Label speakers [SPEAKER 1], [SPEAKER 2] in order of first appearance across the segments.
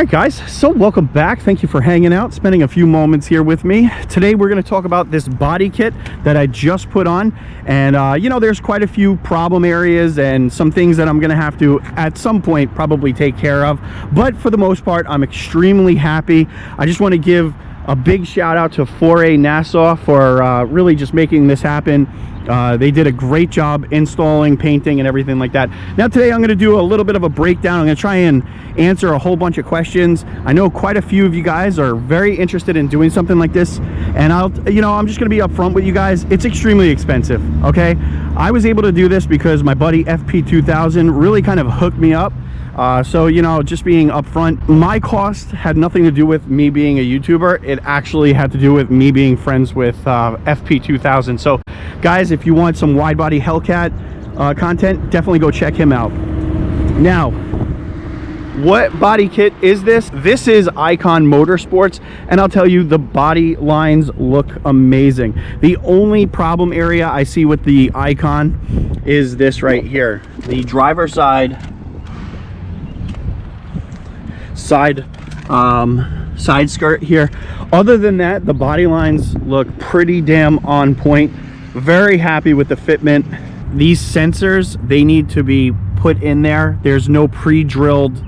[SPEAKER 1] Alright guys, so welcome back. Thank you for hanging out, spending a few moments here with me. Today we're going to talk about this body kit that I just put on, and you know, there's quite a few problem areas and some things that I'm going to have to at some point probably take care of, but for the most part I'm extremely happy. I just want to give a big shout out to 4A Nassau for really just making this happen. They did a great job installing, painting, and everything like that. Now today I'm going to do a little bit of a breakdown. I'm going to try and answer a whole bunch of questions. I know quite a few of you guys are very interested in doing something like this, and I'm just going to be upfront with you guys. It's extremely expensive, okay? I was able to do this because my buddy FP2000 really kind of hooked me up. So, you know, just being upfront, my cost had nothing to do with me being a YouTuber. It actually had to do with me being friends with FP2000. So, guys, if you want some Widebody Hellcat content, definitely go check him out. Now, what body kit is this? This is Icon Motorsports, and I'll tell you, the body lines look amazing. The only problem area I see with the Icon is this right here. The driver side skirt here. Other than that, the body lines look pretty damn on point. Very happy with the fitment. These sensors, they need to be put in there. There's no pre-drilled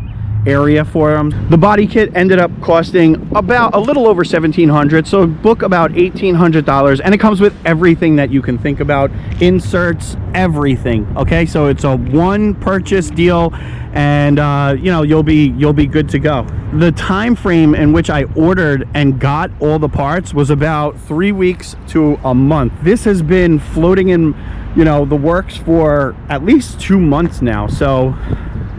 [SPEAKER 1] area for them. The body kit ended up costing about a little over $1,700, so book about $1,800, and it comes with everything that you can think about, inserts, everything. Okay, so it's a one purchase deal, and you know, you'll be good to go. The time frame in which I ordered and got all the parts was about 3 weeks to a month. This has been floating in, you know, the works for at least 2 months now, so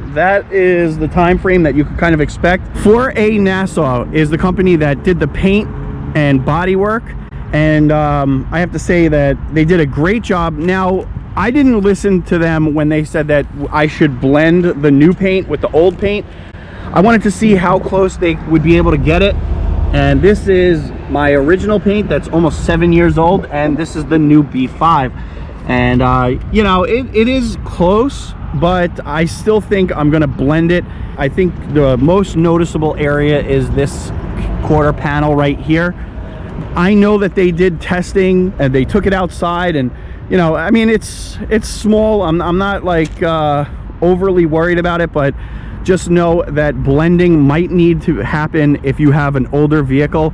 [SPEAKER 1] that is the time frame that you could kind of expect. 4A Nassau is the company that did the paint and body work, and I have to say that they did a great job. Now, I didn't listen to them when they said that I should blend the new paint with the old paint. I wanted to see how close they would be able to get it, and this is my original paint that's almost 7 years old, and this is the new B5, and you know, it is close, but I still think I'm gonna blend it. I think the most noticeable area is this quarter panel right here. I know that they did testing and they took it outside, and you know, I mean, it's small. I'm not like overly worried about it, but just know that blending might need to happen if you have an older vehicle.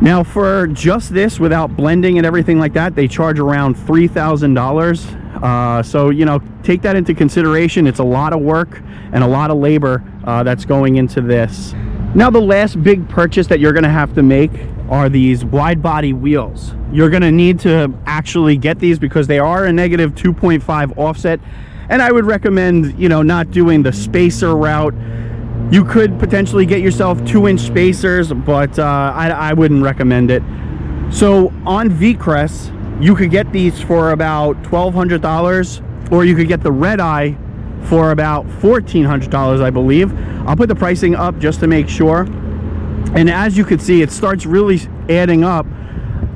[SPEAKER 1] Now, for just this, without blending and everything like that, they charge around $3,000. So, you know, take that into consideration. It's a lot of work and a lot of labor that's going into this. Now, the last big purchase that you're going to have to make are these wide body wheels. You're going to need to actually get these because they are a negative 2.5 offset, and I would recommend, you know, not doing the spacer route. You could potentially get yourself 2-inch spacers, but I wouldn't recommend it. So on VCrest, you could get these for about $1,200, or you could get the red eye for about $1,400, I believe. I'll put the pricing up just to make sure. And as you can see, it starts really adding up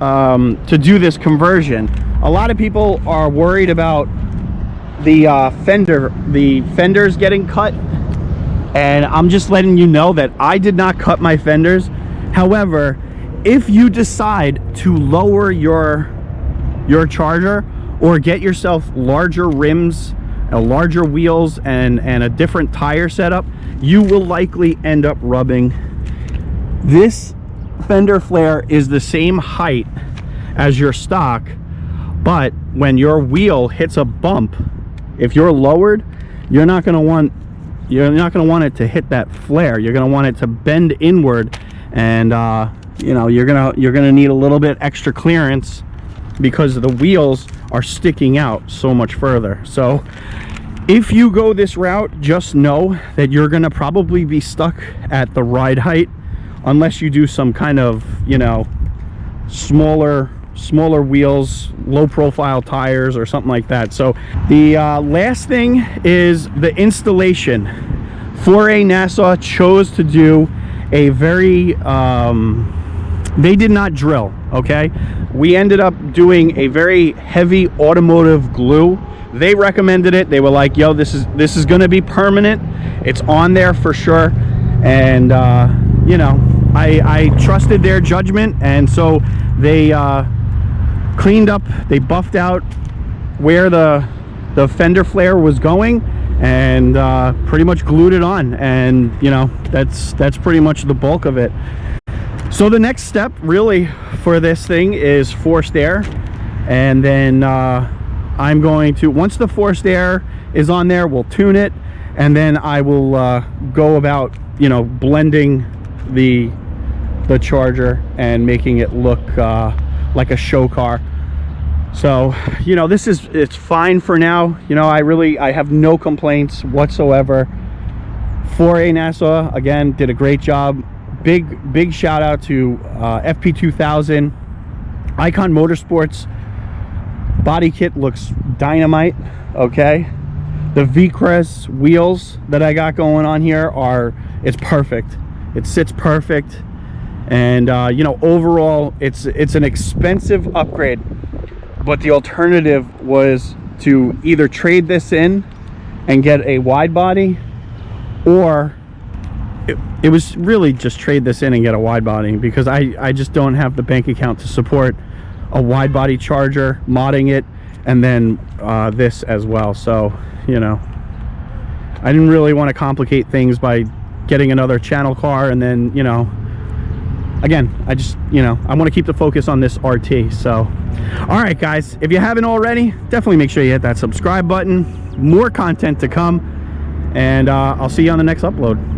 [SPEAKER 1] to do this conversion. A lot of people are worried about the fenders getting cut, and I'm just letting you know that I did not cut my fenders. However, if you decide to lower your Charger or get yourself larger rims, larger wheels, and a different tire setup, you will likely end up rubbing. This fender flare is the same height as your stock, but when your wheel hits a bump, if you're lowered, you're not going to want it to hit that flare. You're going to want it to bend inward, and you know, you're gonna need a little bit extra clearance because the wheels are sticking out so much further. So if you go this route, just know that you're gonna probably be stuck at the ride height unless you do some kind of, you know, smaller wheels, low profile tires or something like that. So the last thing is the installation. 4A Nassau chose to do a very they did not drill, okay? We ended up doing a very heavy automotive glue. They recommended it. They were like, yo, this is gonna be permanent. It's on there for sure. and you know, I trusted their judgment, and so they cleaned up, they buffed out where the fender flare was going, and pretty much glued it on, and you know, that's pretty much the bulk of it. So the next step really for this thing is forced air, and then I'm going to, once the forced air is on there, we'll tune it, and then I will go about, you know, blending the Charger and making it look like a show car. So, you know, it's fine for now. You know, I have no complaints whatsoever. 4A NASA, again, did a great job. Big shout out to FP2000. Icon Motorsports body kit looks dynamite, okay? The V-Crest wheels that I got going on here it's perfect. It sits perfect. And you know, overall it's an expensive upgrade, but the alternative was to either trade this in and get a wide body, or it was really just trade this in and get a wide body, because I just don't have the bank account to support a wide body Charger, modding it, and then this as well. So, you know, I didn't really want to complicate things by getting another channel car, and then, you know, again, I just, you know, I want to keep the focus on this RT. So, all right, guys, if you haven't already, definitely make sure you hit that subscribe button. More content to come, and I'll see you on the next upload.